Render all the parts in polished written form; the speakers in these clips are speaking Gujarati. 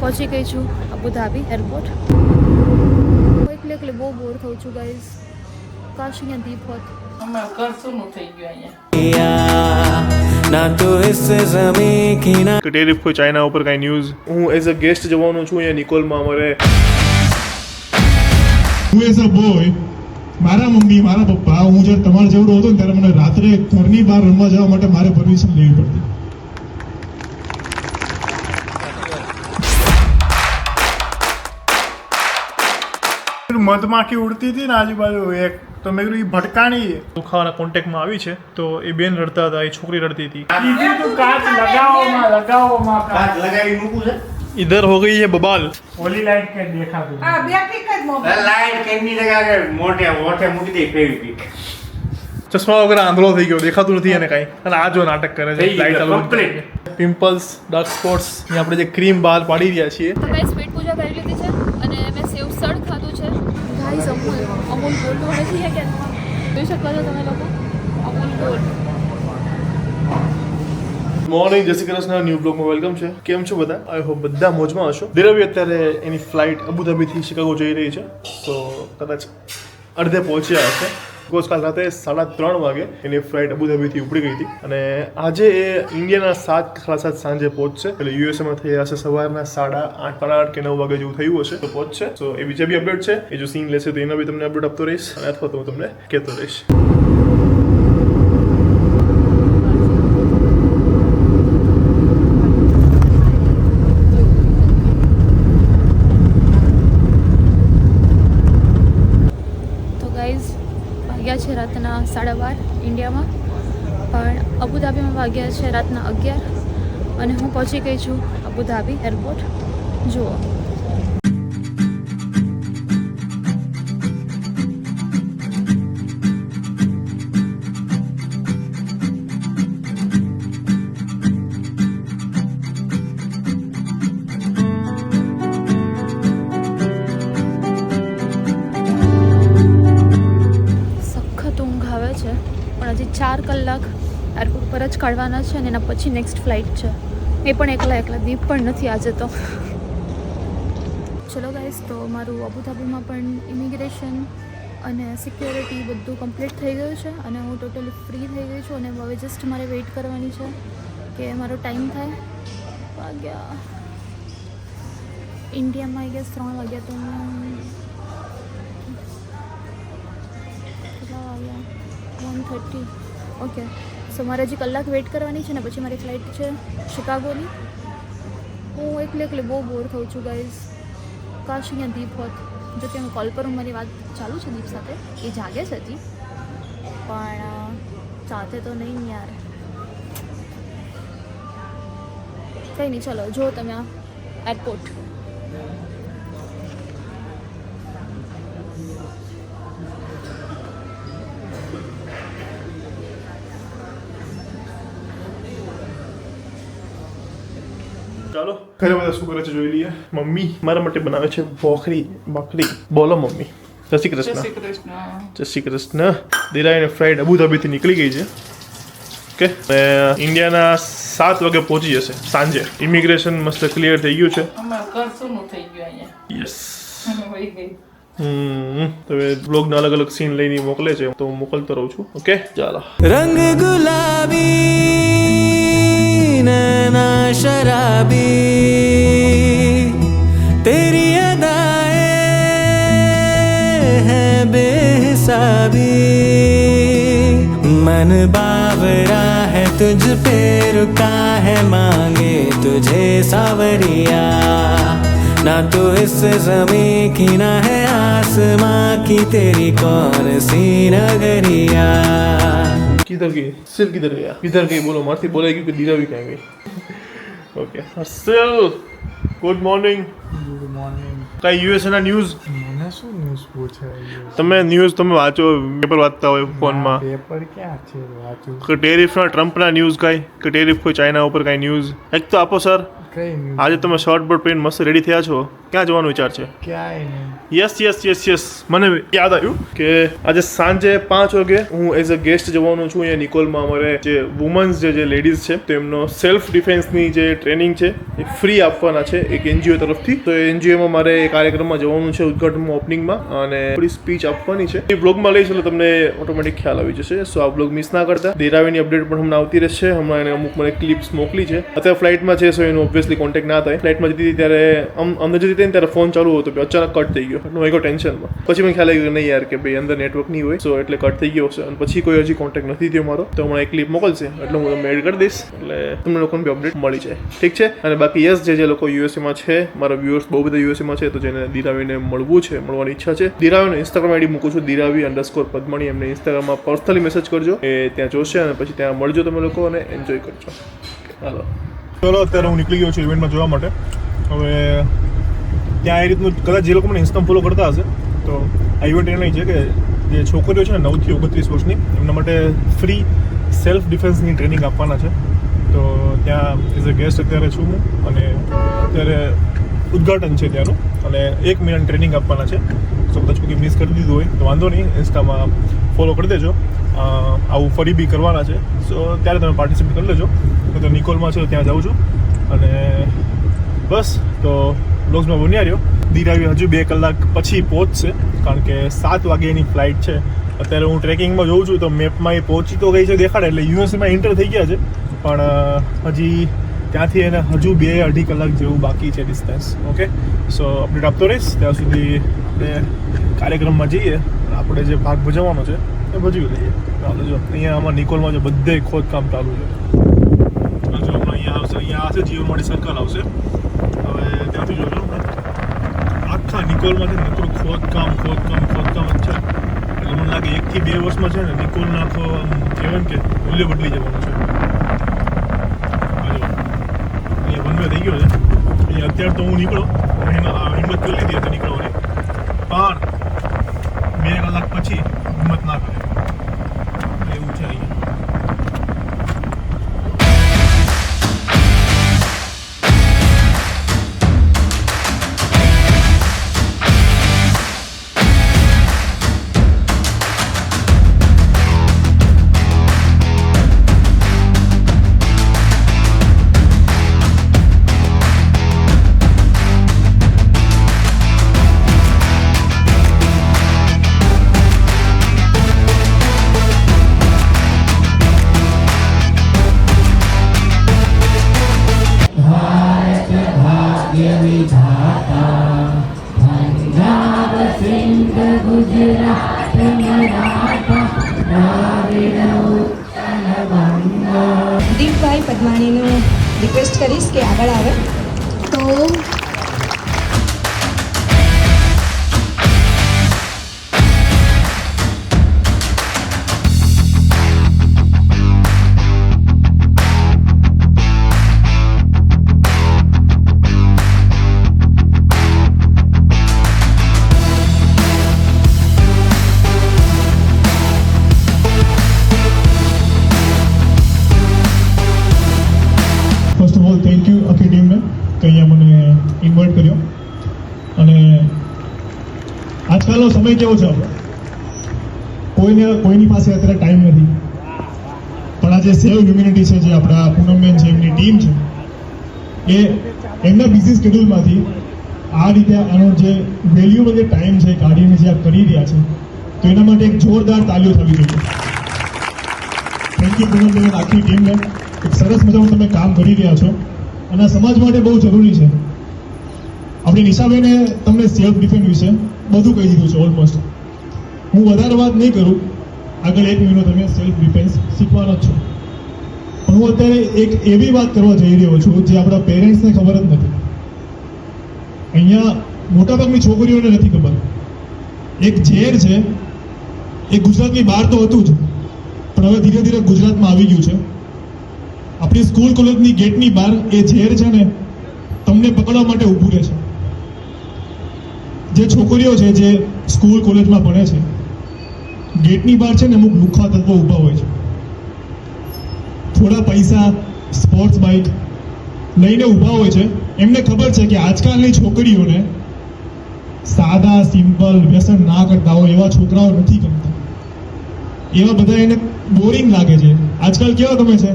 પહોંચી ગઈ છું અબુધાબી એરપોર્ટ. એકલે બહુ બોર થઉં છું ગાઈઝ. કાશ અહીંયા દીપ હોત. અમાર ઘર સુનું થઈ ગયું અહીંયા ના તો ઇસ ઝમીન કી ના ટેરિફ કોઈ ચાઇના ઉપર કાંઈ ન્યૂઝ. હું એઝ અ ગેસ્ટ જવાનો છું અહીંયા નિકોલમાં. અમારે હું એઝ અ બોય, મારા મમ્મી મારા પપ્પા, હું જ્યારે તમારા જેવડો હતો ને ત્યારે મને રાત્રે ઘરની બહાર રમવા જવા માટે મારે પરમિશન લેવી પડતી. મધમાખી ઉડતી હતી ને આજુબાજુ એક, તો મેં કીધું એ ભટકાણી દુખાવાના કોન્ટેક્ટમાં આવી છે. તો એ બેન રડતા હતા, એ છોકરી રડતી હતી. કાચ લગાવોમાં કાચ લગાવી મૂકું છે. ઇધર હો ગઈ है बबाल. ઓલી લાઈટ કે દેખાતું હા બેટરી કઈ મોબાઈલ લાઈટ કેમની લગાવે મોટે મોટે મૂકી દે ફેવિક્વિક. ચશ્મા વગર આંધળો થઈ ગયો, દેખાતું નથી એને કાંઈ. અને આ જો નાટક કરે છે. Light complete. Pimples, dark spots. અહીંયા આપણે જે ક્રીમ બહાર પાડી રહ્યા છીએ. તો ગાઈઝ પેટ પૂજા કરી લીધી છે અને મેં સેવ સડ ખાધું છે. ગાઈઝ અમૂલ ગોલ્ડ મળે છે કે જોઈ શકો છો તમે લોકો. અમૂલ ગોલ્ડ. મોર્નિંગ, જય શ્રી કૃષ્ણ. ન્યૂ બ્લોગમાં વેલકમ છે. કેમ છો બધા? આઈ હોપ બધા મોજમાં હશો. દિરવી અત્યારે એની ફ્લાઇટ અબુધાબીથી શિકાગો જઈ રહી છે. તો કદાચ અડધે પહોંચ્યા હશે. બિકોઝ કાલ રાતે 3:30 વાગે એની ફ્લાઇટ અબુધાબીથી ઉપડી ગઈ હતી અને આજે એ ઇન્ડિયાના 7:30 સાંજે પહોંચશે. એટલે યુએસએમાં થઈ હશે સવારના 8:30 કે 9 વાગે જેવું થયું હશે તો પહોંચશે. તો એ બીજા બી અપડેટ છે. એ જો સીન લેશે તો એના બી તમને અપડેટ આપતો રહીશ અને અથવા તો હું તમને કહેતો રહીશ. વાગ્યા છે રાતના 12:30 ઇન્ડિયામાં, પણ અબુધાબીમાં વાગ્યા છે રાતના 11 અને હું પહોંચી ગઈ છું અબુધાબી એરપોર્ટ. જુઓ પણ હજી 4 કલાક એરપોર્ટ પર જ કાઢવાના છે અને એના પછી નેક્સ્ટ ફ્લાઇટ છે. એ પણ એકલા દીપ પણ નથી આજે તો. ચલો ગાઈઝ, તો મારું અબુધાબીમાં પણ ઇમિગ્રેશન અને સિક્યોરિટી બધું કમ્પ્લીટ થઈ ગયું છે અને હું ટોટલી ફ્રી થઈ ગઈ છું. અને હવે જસ્ટ મારે વેઇટ કરવાની છે કે મારો ટાઈમ થાય. વાગ્યા ઇન્ડિયામાં આઈ ગેસ 3 વાગ્યા. તો કેટલા વાગ્યા? 1:30. ઓકે, સો મારે હજી કલાક વેઇટ કરવાની છે ને પછી મારી ફ્લાઇટ છે શિકાગોની. હું એકલે બહુ બોર થઉં છું ગાઈઝ. કાશ અહીંયા દીપ હોત. જો કે હું કોલ પર મારી વાત ચાલુ છે દીપ સાથે, એ જાગે છે હજી, પણ સાથે તો નહીં યાર. કંઈ નહીં, ચલો જો તમે આ એરપોર્ટ. ચાલો ઘરે બધા શું કરે છે જોઈ લઈએ. મમ્મી મારા માટે બનાવે છે ભાખરી. બોલો મમ્મી. જય શ્રી કૃષ્ણ. જય શ્રી કૃષ્ણ. દિરાઈને ફ્લાઇટ અબુધાબીથી નીકળી ગઈ છે. ઓકે, ઇન્ડિયાના 7 વાગે પહોંચી જશે સાંજે. ઇમિગ્રેશન મસ્ત ક્લિયર થઈ ગયું છે. અમાર ઘર સુનું થઈ ગયું અહીંયા યસ. વહી ગઈ. તો એ બ્લોગના અલગ અલગ સીન લઈને મોકલે છે તો હું મોકલતો રહું છું. ઓકે ચાલો. રંગ ગુલાબી નૈના શરાબી તેરી અદાएं हैं बेहिसाबी मन बावरा है तुझ पे रुका है मांगे तुझे सावरिया ना तो इस ज़मीं की ना है आसमां की तेरी कौन सी नगरिया. किधर गई सिल? किधर गया? किधर गई बोलो. मारती बोलेगी कि दिरावी कहाँ गई? Okay seal, good morning. Good morning. કઈ યુએસના ન્યૂઝ? મને શું ન્યૂઝ પૂછે? તમે વાંચો, પેપર વાંચતા હોય ફોનમાં. પેપર ક્યાં છે વાંચું? કે ટેરિફના ટ્રમ્પના ન્યૂઝ કાંઈ, કે ટેરિફ કોઈ ચાઇના ઉપર કાંઈ ન્યૂઝ એક તો આપો સર. કઈ નહીં આજે તમે શર્ટ બર્ટ પહેરીને મસ્ત રેડી થયા છો, ક્યાં જવાનો વિચાર છે? ક્યાંય નહીં. યસ મને યાદ આવ્યું કે આજે સાંજે 5 વાગે હું એઝ અ ગેસ્ટ જવાનું છું અહીંયા નિકોલમાં. અમારે જે વુમન્સ જે લેડીઝ છે તો એમનો સેલ્ફ ડિફેન્સની જે ટ્રેનિંગ છે એ ફ્રી આપવાના છે એક એનજીઓ તરફથી. તો એ એનજીઓમાં મારે એ કાર્યક્રમમાં જવાનું છે, ઉદઘાટનમાં, ઓપનિંગમાં, અને થોડી સ્પીચ આપવાની છે. એ બ્લોગમાં લઈશ એટલે તમને ઓટોમેટિક ખ્યાલ આવી જશે. સો આ બ્લોગ મિસ ના કરતા. દેરાવીની અપડેટ પણ હમણાં આવતી રહેશે. હમણાં એને અમુક મને ક્લિપ્સ મોકલી છે. અત્યારે ફ્લાઇટમાં છે, સો એનો ઓબ્વિયસલી કોન્ટેક્ટ ના થાય. ફ્લાઇટમાં જતી હતી ત્યારે અંદર જતી હતી ત્યારે ફોન ચાલુ હતો, અચાનક કટ થઈ ગયો. હું એક ટેન્શનમાં. પછી મને ખ્યાલ આવ્યો કે નહીં યાર, કે ભાઈ અંદર નેટવર્ક નહીં હોય, સો એટલે કટ થઈ ગયો હશે. અને પછી કોઈ હજી કોન્ટેક્ટ નથી થયો મારો. તો હમણાં એક ક્લિપ મોકલશે એટલે હું તમને એડ કરી દઈશ, એટલે તમને લોકોને બી અપડેટ મળી જાય. ઠીક છે. અને બાકી યસ, જે લોકો યુએસએમાં છે, મારા વ્યુઅર્સ બહુ બધા યુએસએમાં છે, તો જેને દિરાવીને મળવું છે, મળવાની ઈચ્છા છે, દિરાવીને ઇન્સ્ટાગ્રામ આઈડી મૂકું છું, દિરાવી_પદ્મણી. એમને ઇન્સ્ટાગ્રામમાં પર્સનલી મેસેજ કરજો, એ ત્યાં જોશે અને પછી ત્યાં મળજો તમે લોકો અને એન્જોય કરજો. હાલો ચલો, અત્યારે હું નીકળી ગયો છું ઇવેન્ટમાં જોવા માટે. હવે ત્યાં એ રીતનું કદાચ જે લોકો મને ઇન્સ્ટામાં ફોલો કરતા હશે તો આ ઇવેન્ટ એ નહીં છે કે જે છોકરીઓ છે ને 9 થી 29 વર્ષની, એમના માટે ફ્રી સેલ્ફ ડિફેન્સની ટ્રેનિંગ આપવાના છે. તો ત્યાં એઝ અ ગેસ્ટ અત્યારે છું હું, અને અત્યારે ઉદ્ઘાટન છે ત્યાંનું, અને 1 મહિનાની ટ્રેનિંગ આપવાના છે. સો કદાચ કોઈ મિસ કરી દીધું હોય તો વાંધો નહીં, ઇન્સ્ટામાં ફોલો કરી દેજો. આવું ફરી બી કરવાના છે, સો ત્યારે તમે પાર્ટિસિપેટ કરી લેજો. હું તો નિકોલમાં છે, ત્યાં જાઉં છું. અને બસ, તો બ્લોગ્સમાં બન્યા રહ્યો. દિરાવી હજુ 2 કલાક પછી પહોંચશે, કારણ કે 7 વાગે એની ફ્લાઇટ છે. અત્યારે હું ટ્રેકિંગમાં જોઉં છું તો મેપમાં એ પહોંચી તો ગઈ છે દેખાડે, એટલે યુએસએમાં એન્ટર થઈ ગયા છે, પણ હજી ત્યાંથી એને હજુ 2-2.5 કલાક જેવું બાકી છે ડિસ્ટન્સ. ઓકે, સો અપડેટ આપતો રહીશ. ત્યાં સુધી આપણે કાર્યક્રમમાં જઈએ, આપણે જે ભાગ ભજવવાનો છે એ ભજવી લઈએ. ચાલો, જો અહીંયા આમાં નિકોલમાં જો બધે ખોદકામ ચાલુ છે. જો હમણાં અહીંયા આવશે જીવનવાડી સર્કલ આવશે. હવે ત્યાંથી જોજો આખા નિકોલમાંથી નકરું ખોદકામ જ છે. એટલે મને લાગે 1 થી 2 વર્ષમાં છે ને નિકોલનો આખો કહેવાય ને કે મૂલ્ય બદલી જવાનું છે. અહીંયા વનવે થઈ ગયો છે. અહીંયા અત્યારે તો હું નીકળો, હિંમત કરી લીધી હતી નીકળવાની, પણ 2 કલાક પછી હિંમત ના કરે એવું છે અહીંયા. દીપભાઈ પદ્માણીનું રિક્વેસ્ટ કરીશ કે આગળ આવે. તો first of all thank you આખી ટીમને કે અહીંયા મને ઇન્વાઇટ કર્યો. અને આજકાલનો સમય કેવો છે આપણો, કોઈની પાસે અત્યારે ટાઈમ નથી, પણ આ જે સેવ હ્યુમેનિટી છે, જે આપણા પૂનમબેન છે, એમની ટીમ છે, એ એમના બિઝી શેડ્યુલમાંથી આ રીતે આનો જે વેલ્યુએબલ જે ટાઈમ છે કાઢીને જે આ કરી રહ્યા છે, તો એના માટે એક જોરદાર તાલીઓ થવી જોઈએ. થેન્ક યુ પૂનમબેન, આખી ટીમને. એક સરસ મજાનું તમે કામ કરી રહ્યા છો અને આ સમાજ માટે બહુ જરૂરી છે. આપણી નિશાબેને તમને સેલ્ફ ડિફેન્સ વિશે બધું કહી દીધું છે ઓલમોસ્ટ. હું વધારે વાત નહીં કરું, આગળ 1 મહિનો તમે સેલ્ફ ડિફેન્સ શીખવાના જ છો. પણ હું અત્યારે એક એવી વાત કરવા જઈ રહ્યો છું જે આપણા પેરેન્ટ્સને ખબર જ નથી. અહીંયા મોટાભાગની છોકરીઓને નથી ખબર. એક ઝેર છે એ ગુજરાતની બહાર તો હતું જ, પણ હવે ધીરે ધીરે ગુજરાતમાં આવી ગયું છે. આપણી સ્કૂલ કોલેજની ગેટની બહાર એ ઝેર છે ને તમને પકડવા માટે ઊભું રહે છે. જે છોકરીઓ છે જે સ્કૂલ કોલેજમાં ભણે છે, ગેટની બહાર છે ને અમુક લુખ્ખા તત્વો ઊભા હોય છે. થોડા પૈસા, સ્પોર્ટ્સ બાઇક લઈને ઊભા હોય છે. એમને ખબર છે કે આજકાલની છોકરીઓને સાદા સિમ્પલ વ્યસન ના કરતા હોય એવા છોકરાઓ નથી ગમતા. એવા બધા એને બોરિંગ લાગે છે. આજકાલ કેવા ગમે છે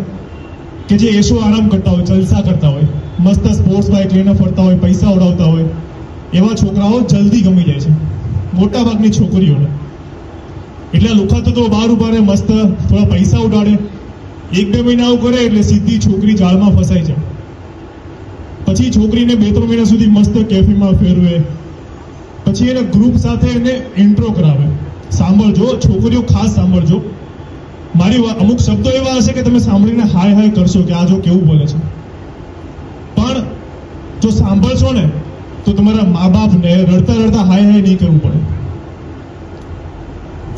કે જે એશો આરામ કરતા હોય, જલસા કરતા હોય, મસ્ત સ્પોર્ટ્સ બાઇક લઈને ફરતા હોય, પૈસા ઉડાવતા હોય, એવા છોકરાઓ જલ્દી ગમી જાય છે મોટા ભાગની છોકરીઓને. એટલે લુખાતો તો બહાર ઉભા રહે, મસ્ત થોડા પૈસા ઉડાડે, 1-2 મહિના આવું કરે એટલે સીધી છોકરી જાળમાં ફસાઈ જાય. પછી છોકરીને 2-3 મહિના સુધી મસ્ત કેફેમાં ફેરવે, પછી એને ગ્રુપ સાથે એને ઇન્ટ્રો કરાવે. સાંભળજો છોકરીઓ, ખાસ સાંભળજો, મારી અમુક શબ્દો એવા હશે કે તમે સાંભળીને હાય હાય કરશો કે આ જો કેવું બોલે છે, પણ જો સાંભળશો ને તો તમારા મા બાપને રડતા રડતા હાય હાય નહીં કરવું પડે.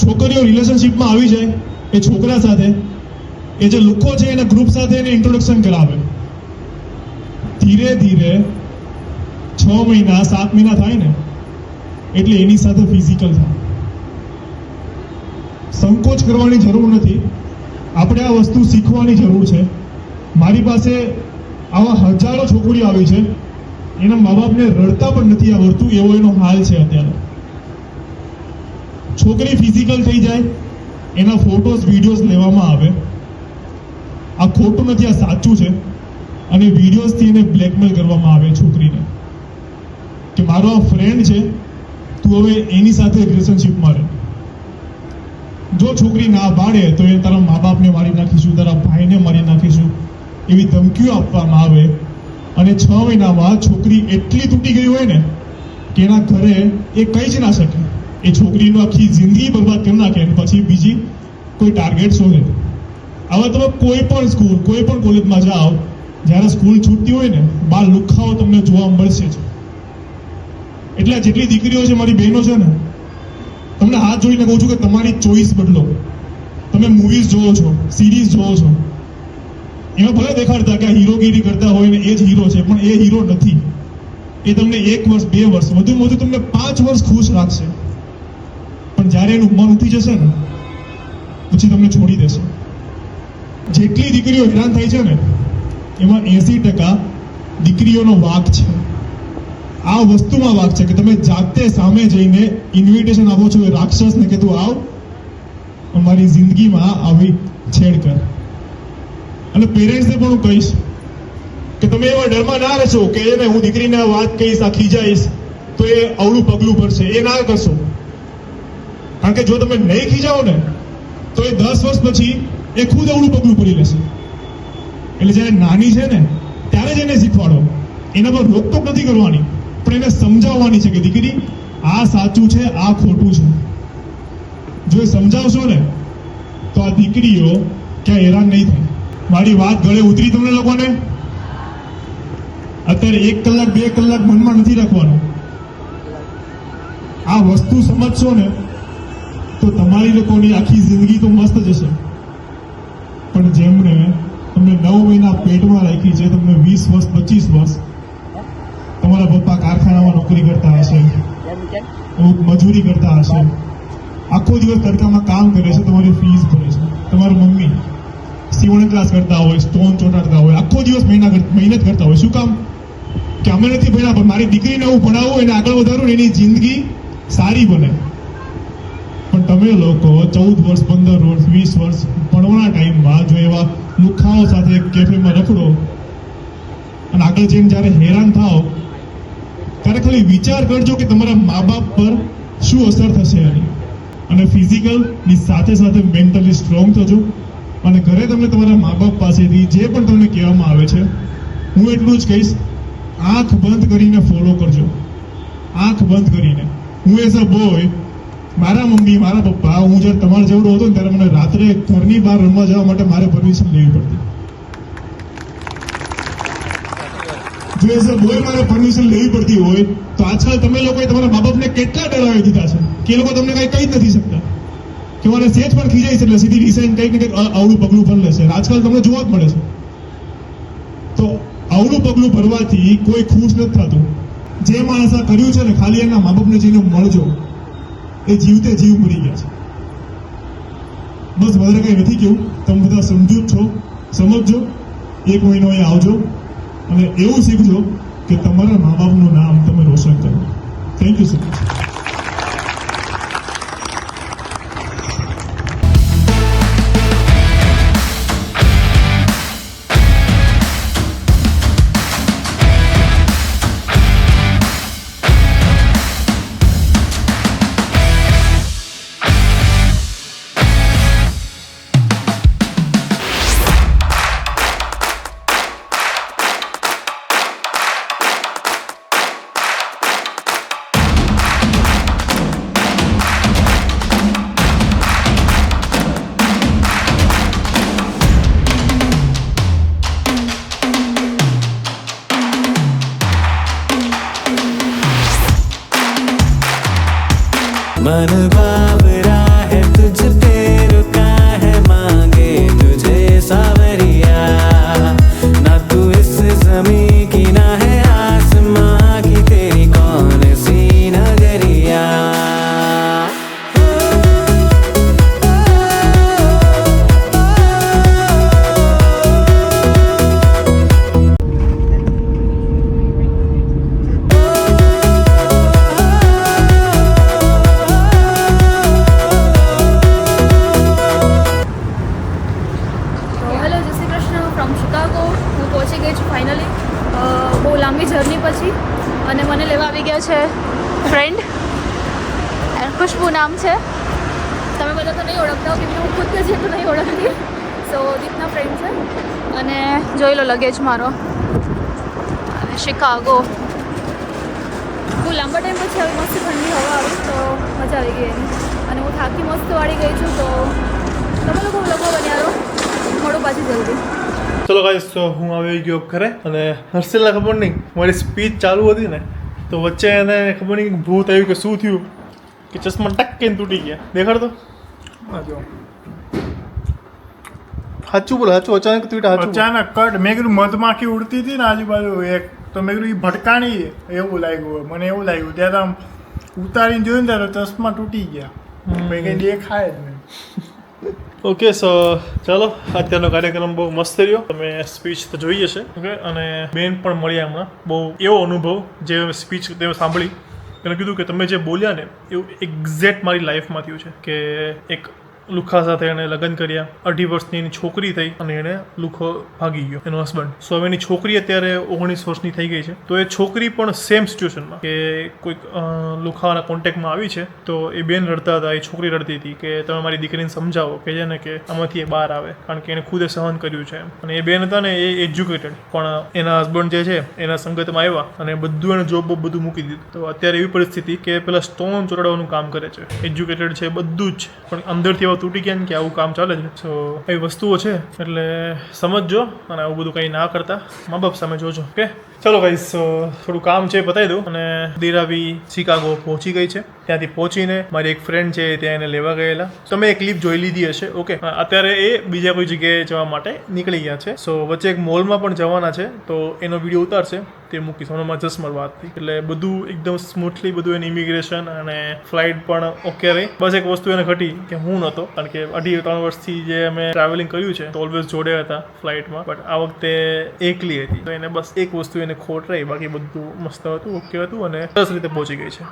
છોકરીઓ રિલેશનશિપમાં આવી જાય એ છોકરા સાથે, એ જે લોકો છે એના ગ્રુપ સાથે એને ઇન્ટ્રોડક્શન કરાવે. ધીરે ધીરે 6 મહિના 7 મહિના થાય ને એટલે એની સાથે ફિઝિકલ થાય. સંકોચ કરવાની જરૂર નથી, આપણે આ વસ્તુ શીખવાની જરૂર છે. મારી પાસે આવા હજારો છોકરીઓ આવી છે, એના મા બાપને રડતા પણ નથી આવડતું એવો એનો હાલ છે અત્યારે. છોકરી ફિઝિકલ થઈ જાય, એના ફોટોસ વિડીયોઝ લેવામાં આવે. આ ખોટું નથી, આ સાચું છે. અને વિડીયોઝથી એને બ્લેકમેલ કરવામાં આવે છોકરીને કે મારો આ ફ્રેન્ડ છે, તું હવે એની સાથે રિલેશનશિપમાં રહે. જો છોકરી ના પાડે તો એ તારા મા બાપને મારી નાખીશું, તારા ભાઈને મારી નાખીશું, એવી ધમકીઓ આપવામાં આવે. અને 6 મહિનામાં છોકરી એટલી તૂટી ગઈ હોય ને કે એના ઘરે એ કહી જ ના શકે. એ છોકરીનો આખી જિંદગી બરબાદ કરી નાખે અને પછી બીજી કોઈ ટાર્ગેટ શોધે. હવે તમે કોઈ પણ સ્કૂલ, કોઈ પણ કોલેજમાં જાઓ, જ્યારે સ્કૂલ છૂટતી હોય ને બાર લુખાઓ તમને જોવા મળશે જ. એટલે જેટલી દીકરીઓ છે, મારી બહેનો છે ને, તમને હાથ જોઈને કહું છું કે તમારી ચોઈસ બદલો. તમે મૂવીઝ જોવો છો, સિરીઝ જોવો છો, એમાં ભલે દેખાડતા કે આ હીરોગીરી કરતા હોય ને એ જ હીરો છે, પણ એ હીરો નથી. એ તમને 1 વર્ષ 2 વર્ષ વધુમાં વધુ તમને 5 વર્ષ ખુશ રાખશે, પણ જ્યારે એનું મન ઉઠી જશે ને પછી તમને છોડી દેશે. જેટલી દીકરીઓ હેરાન થાય છે ને એમાં 80% દીકરીઓનો વાંક છે. આ વસ્તુમાં વાંક છે કે તમે જાતે સામે જઈને ઇન્વિટેશન આપો છો એ રાક્ષસને કે તું આવ અમારી જિંદગીમાં આવી છેડ કર. અને પેરેન્ટ્સને પણ હું કહીશ કે તમે એવા ડરમાં ના રહેશો કે એને હું દીકરીને વાત કહીશ, આ ખીજાઈશ તો એ અવળું પગલું ભરશે. એ ના કરશો, કારણ કે જો તમે નહીં ખીજાવો ને તો એ 10 વર્ષ પછી એ ખુદ અવળું પગલું ભરી લેશે. એટલે જ્યારે નાની છે ને ત્યારે જ એને શીખવાડો. એના પર રોકટોક નથી કરવાની, પણ એને સમજાવવાની છે કે દીકરી આ સાચું છે, આ ખોટું છે. જો એ સમજાવશો ને તો આ દીકરીઓ ક્યાં હેરાન નહીં થાય. મારી વાત ગળે ઉતરી તમને લોકોને? અત્યારે 1 કલાક 2 કલાક મનમાં નથી રાખવાનું. આ વસ્તુ સમજશો ને તો તમારી લોકોની આખી જિંદગી તો મસ્ત જશે. પણ જેમને તમને 9 મહિના પેટમાં રાખી છે, તમને 20 વર્ષ 25 વર્ષ તમારા પપ્પા કારખાનામાં નોકરી કરતા હશે, અમુક મજૂરી કરતા હશે, આખો દિવસ તડકામાં કામ કરે છે, તમારી ફીસ ભરે છે. તમારી મમ્મી સીવણ ક્લાસ કરતા હોય, સ્ટોન ચોટાડતા હોય, આખો દિવસ મહેનત કરતા હોય. શું કામ? કે અમે નથી ભણ્યા, પણ મારી દીકરીને હું ભણાવું, એને આગળ વધારું, એની જિંદગી સારી બને. પણ તમે લોકો 14 વર્ષ 15 વર્ષ 20 વર્ષ ભણવાના ટાઈમમાં જો એવા લુખાઓ સાથે કેફેમાં રખડો અને આગળ જઈને જ્યારે હેરાન થાઓ ત્યારે ખાલી વિચાર કરજો કે તમારા મા બાપ પર શું અસર થશે એની. અને ફિઝિકલની સાથે સાથે મેન્ટલી સ્ટ્રોંગ થજો. અને ઘરે તમને તમારા મા બાપ પાસેથી જે પણ તમને કહેવામાં આવે છે, હું એટલું જ કહીશ, આંખ બંધ કરીને ફોલો કરજો. આંખ બંધ કરીને. હું એઝ અ બોય, મારા મમ્મી મારા પપ્પા, હું જ્યારે તમારા જેવડો હતો ને ત્યારે મને રાત્રે ઘરની બહાર રમવા જવા માટે મારે પરમિશન લેવી પડતી. જો એઝ અ બોય મારે પરમિશન લેવી પડતી હોય તો આજકાલ તમે લોકોએ તમારા મા બાપને કેટલા ડરાવી દીધા છે કે એ લોકો તમને કંઈ કહી જ નથી શકતા. કે મને સેજ પણ ખીજાય છે એટલે સીધી રિસાઈન કંઈક ને કંઈક અવળું પગલું ભરી લેશે. આજકાલ તમને જોવા જ મળે છે. તો અવળું પગલું ભરવાથી કોઈ ખુશ નથી થતું. જે માણસ આ કર્યું છે ને, ખાલી એના મા બાપને જઈને મળજો, એ જીવતે જીવ મરી ગયા છે. બસ વધારે કંઈ નથી કેવું. તમે બધા સમજો જ છો, સમજજો. 1 મહિનો અહીં આવજો અને એવું શીખજો કે તમારા મા બાપનું નામ તમે રોશન કરો. Thank you so much. मन बावरा है तुझ पे रुका है मांगे तुझे सावरिया ना तू इस ज़मीं की ना है आसमां की तेरी कौन सी नगरिया હેલો જય શ્રી કૃષ્ણ ફ્રોમ શિકાગો. હું પહોંચી ગઈ છું ફાઇનલી બહુ લાંબી જર્ની પછી. અને મને લેવા આવી ગયા છે ફ્રેન્ડ, ખુશ્બુ નામ છે. તમે બધા તો નહીં ઓળખતા હો કેમ કે હું ખુદ છે તો નહીં ઓળખતી. સો દીપના ફ્રેન્ડ છે. અને જોઈ લો લગેજ મારો. અને શિકાગો બહુ લાંબા ટાઈમ પછી આવી મસ્ત ઠંડી હવા આવી તો મજા આવી ગઈ એની. અને હું થાકી મસ્ત વાળી ગઈ છું તો તમે લોકો બન્યા રહો. મળું પાછી જલ્દી. ચલો ગાઈસ, તો હું આવી ગયો ઘરે અને હર્ષિલને ખબર નહીં મારી સ્પીચ ચાલુ હતી ને તો વચ્ચે એને ખબર નહીં ભૂત આવ્યું કે શું થયું કે ચશ્મા ટક કરીને તૂટી ગયા. દેખાડતો સાચું બોલ, સાચું અચાનક તૂટ્યા. સાચું અચાનક કટ મેં કીધું મધમાખી ઉડતી હતી ને આજુબાજુ એક તો મેં કીધું એ ભટકાણી એવું લાગ્યું મને એવું લાગ્યું ત્યારે આમ ઉતારીને જોયું ને ત્યારે ચશ્મા તૂટી ગયા મેં કંઈ દેખાય જ નહીં. ઓકે, સો ચાલો અત્યારનો કાર્યક્રમ બહુ મસ્ત રહ્યો. તમે સ્પીચ તો જોઈ હશે. ઓકે, અને બેન પણ મળ્યા હમણાં. બહુ એવો અનુભવ જે સ્પીચ તે સાંભળી એને કીધું કે તમે જે બોલ્યા ને એવું એક્ઝેક્ટ મારી લાઈફમાં થયું છે કે એક લુખા સાથે એણે લગ્ન કર્યા, 2.5 વર્ષની એની છોકરી થઈ અને એણે લુખો ભાગી ગયો એનો હસબન્ડ. સો હવે એની છોકરી અત્યારે 19 વર્ષની થઈ ગઈ છે. તો એ છોકરી પણ સેમ સિચ્યુએશનમાં કે કોઈક લુખાના કોન્ટેક્ટમાં આવી છે તો એ બેન રડતા હતા, એ છોકરી રડતી હતી કે તમે મારી દીકરીને સમજાવો કે છે ને કે આમાંથી એ બહાર આવે કારણ કે એને ખુદે સહન કર્યું છે એમ. અને એ બેન હતા ને એ એજ્યુકેટેડ પણ એના હસબન્ડ જે છે એના સંગતમાં આવ્યા અને બધું એને જોબ બધું મૂકી દીધું. તો અત્યારે એવી પરિસ્થિતિ કે પેલા સ્ટોન ચોરાડવાનું કામ કરે છે, એજ્યુકેટેડ છે બધું જ, પણ અંદરથી તૂટી ગયા ને કે આવું કામ ચાલે છે. સો એવી વસ્તુઓ છે એટલે સમજજો અને આવું બધું કંઈ ના કરતા મા બાપ સામે જોજો. ઓકે ચલો ગાઈસ, થોડું કામ છે બતાવી દઉં. અને દીરાવી શિકાગો પહોંચી ગઈ છે. ત્યાંથી પહોંચીને મારી એક ફ્રેન્ડ છે ત્યાં એને લેવા ગયેલા. તમે એ ક્લિપ જોઈ લીધી હશે. ઓકે, અત્યારે એ બીજા કોઈ જગ્યાએ જવા માટે નીકળી ગયા છે. સો વચ્ચે એક મોલમાં પણ જવાના છે તો એનો વિડીયો ઉતારશે તે મૂકીશ. હમણાં જસ્ટ મારી વાત થઈ એટલે બધું એકદમ સ્મૂથલી બધું એની ઇમિગ્રેશન અને ફ્લાઇટ પણ ઓકે રહી. બસ એક વસ્તુ એને ઘટી કે હું નહોતો કારણ કે 2.5-3 વર્ષથી જે અમે ટ્રાવેલિંગ કર્યું છે તો ઓલવેઝ જોડે હતા ફ્લાઇટમાં, બટ આ વખતે એકલી હતી તો એને બસ એક વસ્તુ એને ખોટ રહી. બાકી બધું મસ્ત હતું, ઓકે હતું અને સરસ રીતે પહોંચી ગઈ છે.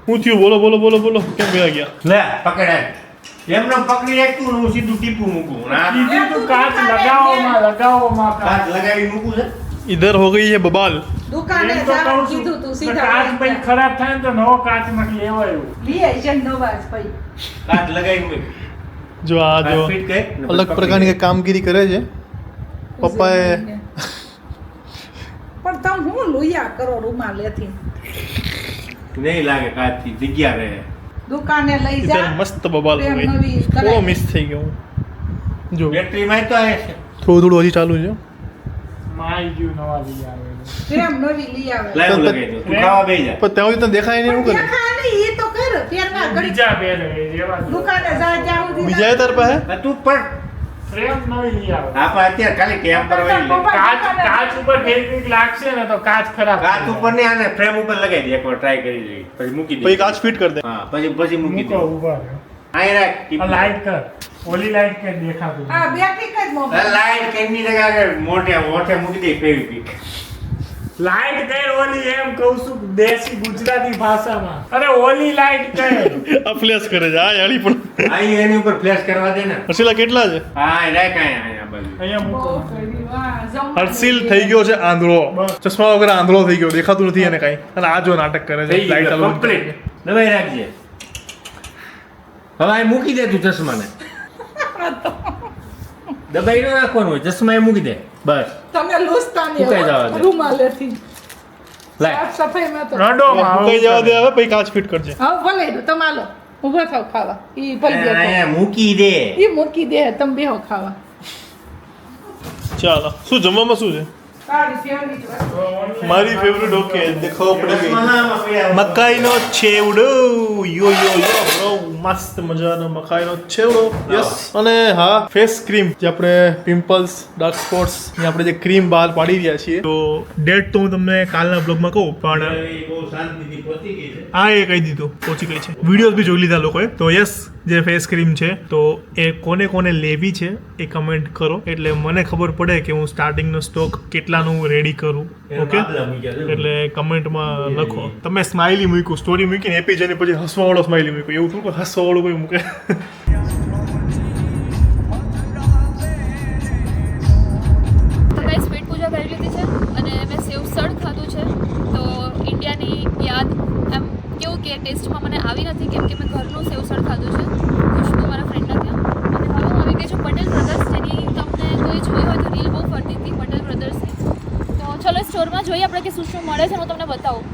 શું થયું? બોલો બોલો બોલો બોલો, કેમ ગયા ગયા? લે પકડાય એમને પકડી રાખતું ને હું સીધું ટીપું મૂકું કીધું તું કાચ લગાવોમાં કાચ લગાવી મૂકું છે. ઇધર હો ગઈ હે બબાલ. દુકાને એમ તો જવાનું કહું છું કીધું તું કે સીધા કાચ વળી પછી ગયા. ખરાબ થાય ને તો નવો કાચ નથી લેવાયો. લઈ આવી છે નવા જ ભાઈ. કાચ લગાવી મૂક. જો આ જો ફિટ કર અલગ પ્રકારની કંઈક કામગીરી કરે છે પપ્પાએ. પણ તમે હું લોયા કરો રૂમાલ લેથી નહીં લાગે કાચથી જગ્યા રહે. દુકાને લઈ ઇધર જા. મસ્ત બબાલ હો પ્રેમ ગઈ. નવી થોડો કરાવી. મિસ થઈ ગયો હું. જો બેટરીમાં તો આવે છે. થોડું થોડું હજી ચાલુ છે. માઈ ગયું નવા લઈ આવેલું. પ્રેમ નવી લઈ આવે. લાઈવ લગાવી દો. તું ખાવા બેસી જા. પણ ત્યાં સુધી તને દેખાય નહીં એવું કરે. દેખાય નહીં, ઈ તો કર પહેરવા ઘડી બીજા પહેરે એવા જ. દુકાને જા જ્યાં સુધી બીજા તાર પાસે આ તું પણ પ્રેમ નવી લઈ આવે. આપણે અત્યારે ખાલી ટેમ્પર વાળી લે. કાચ ઉપર ફેવિક્વિક લાગશે ને તો કાચ ખરાબ કાચ થઈ ઉપર ને આને ફ્રેમ ઉપર લગાવી દે, એકવાર ટ્રાય કરી જોઈ પછી મૂકી દે. પછી કાચ ફિટ કરી દે. હા પછી મૂકી દે. મૂકો ઊભા રહો. અહીં રાખ ટીપ. આ લાઈટ કર ઓલી લાઈટ કે દેખાતું હા બેટરી કઈ મોબાઈલ લાઈટ કેમની જગ્યાએ મોટે ઓઠે મૂકી દે ફેવિક્વિક. લાઈટ કર ઓલી એમ કહું છું દેશી ગુજરાતી ભાષામાં અરે ઓલી લાઈટ કર આ ફ્લેશ કરે છે આ યાળી પણ અહીં એની ઉપર ફ્લેશ કરવા દે ને. હર્ષિલા કેટલા છે હા અહીં રાખ અહીં આ બાજુ. અહીંયા મૂકો હર્ષિલ થઈ ગયો છે આંધળો ચશ્મા વગર આંધળો થઈ ગયો દેખાતું નથી એને કાંઈ અને આ જો નાટક કરે છે થઈ લાઈટ ગયું ચાલુ કમ્પ્લીટ. દબાઈ રાખજે. હવે અહીં મૂકી દે તું ચશ્માને. દબાઈ ન રાખવાનું હોય ચશ્મા એ મૂકી દે બસ. તમે લૂસતા ફૂંકાઈ જવા દે. નહીં રૂમાલેથી લાય સાફ સફાઈમાં તો રડોમાં કઈ જવા દે હવે પછી કાચ ફિટ કરજે હા ભલે તમે હાલો ઊભો થાવ ખાવા ઈ ભલે અહીંયા મૂકી દે. ઈ મૂકી દે તમે બેહો ખાવા ચાલો શું જમવામાં શું છે તારી ફેવરિટ વસ્તુ મારી ફેવરેટ ઓકે દેખાવ પડી ગઈ ચશ્મામાં પડ્યા. મકાઈનો છેવડો યો યો યો બ્રો મસ્ત મજાનો મકાઈનો છેવડો યસ અને હા ફેસ ક્રીમ જે આપણે પિમ્પલ્સ ડાર્ક સ્પોટ્સ ની આપણે જે ક્રીમ બહાર પાડી રહ્યા છીએ તો ડેટ તો હું તમને કાલના બ્લોગમાં કહું પણ એ બહુ શાંતિથી પહોંચી ગઈ છે. હા એ કહી દીધું પહોંચી ગઈ છે વિડીયોઝ બી જોઈ લીધા લોકોએ તો યસ જે ફેસ ક્રીમ છે તો એ કોને કોને લેવી છે એ કમેન્ટ કરો એટલે મને ખબર પડે કે હું સ્ટાર્ટિંગનો સ્ટોક કેટલાનું રેડી કરું ઓકે બાબલા મૂક્યા છે. એટલે કમેન્ટમાં લખો તમે સ્માઇલી મૂક્યું સ્ટોરી મૂકીને એપી જઈને પછી હસવાવાળો સ્માઇલી મૂક્યું એવું થોડું હસવાવાળું કોઈ મૂકે તો ગાઈસ પેટ પૂજા કરી લીધી છે અને મેં સેવસળ ખાધું છે તો ઇન્ડિયાની યાદ એમ કેવું કે ટેસ્ટમાં મને આવી નથી કેમ કે મેં ઘરનું સેવસળ ખાધું છે ખુશ્બુ મારા ફ્રેન્ડના ત્યાં અને હવે હું આવી ગઈ છું પટેલ બ્રધર્સ જેની તમને કોઈ જોઈ હોય તો રીલ બહુ ફરતી હતી પટેલ બ્રધર્સની તો ચલો સ્ટોરમાં જોઈએ આપણે કે શું શું મળે છે હું તમને બતાવું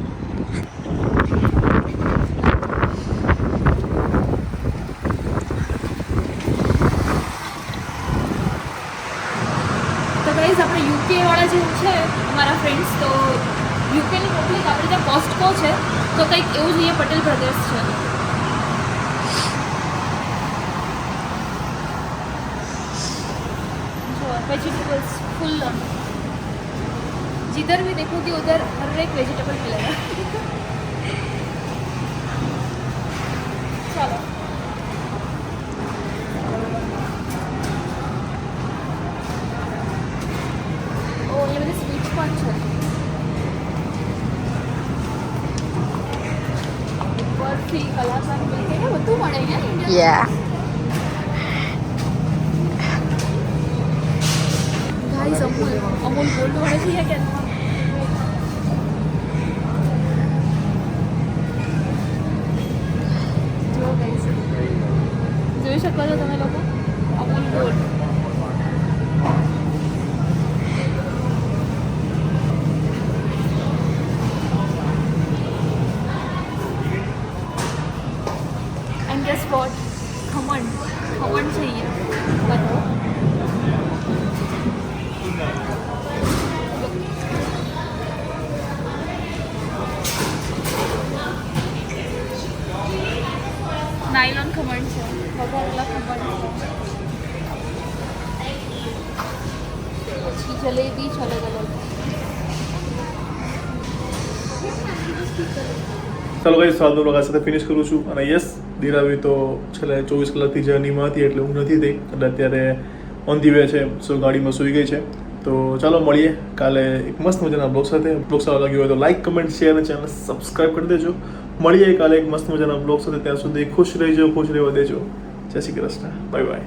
તો ગાઈઝ આપણે યુકે વાળા જે છે અમારા ફ્રેન્ડ્સ તો યુકેની મોકલી આપણે ત્યાં કોસ્ટકો છે તો કંઈક એવું જોઈએ પટેલ બ્રધર્સ છે जो वेजिटेबल्स फुल जिधर भी देखोगे उधर हर एक वेजिटेबल मिलेगा चलो ओ ये बધી સ્વીટ્સ પણ છે બરફી કલાકંદ મિલ્ક એ બધું મળે અહીંયા ઇન્ડિયા ગાઈસ અમૂલ ગોલ્ડ મળે છે કે જો ગાઈસ જોઈ શકો છો તમે લોકો Amul gold And guess what? Khaman चाहिए बताओ नायलॉन खमण છે વઘારેલા ખમણ છે પછી જલેબી છે અલગ અલગ ચાલો કઈ સાદો બ્લોગ આ સાથે ફિનિશ કરું છું અને યસ ધીરાવી તો છેલ્લે 24 કલાકથી જર્નીમાં હતી એટલે ઊંઘ નથી થઈ અને અત્યારે ઓન ધી વે છે સો ગાડીમાં સૂઈ ગઈ છે તો ચાલો મળીએ કાલે એક મસ્ત મજાના બ્લોગ સાથે બ્લોગ સારો લાગ્યો હોય તો લાઈક કમેન્ટ શેર અને ચેનલ સબસ્ક્રાઈબ કરી દેજો મળીએ કાલે એક મસ્ત મજાના બ્લોગ સાથે ત્યાં સુધી ખુશ રહેજો ખુશ રહેવા દેજો જય શ્રી કૃષ્ણ બાય બાય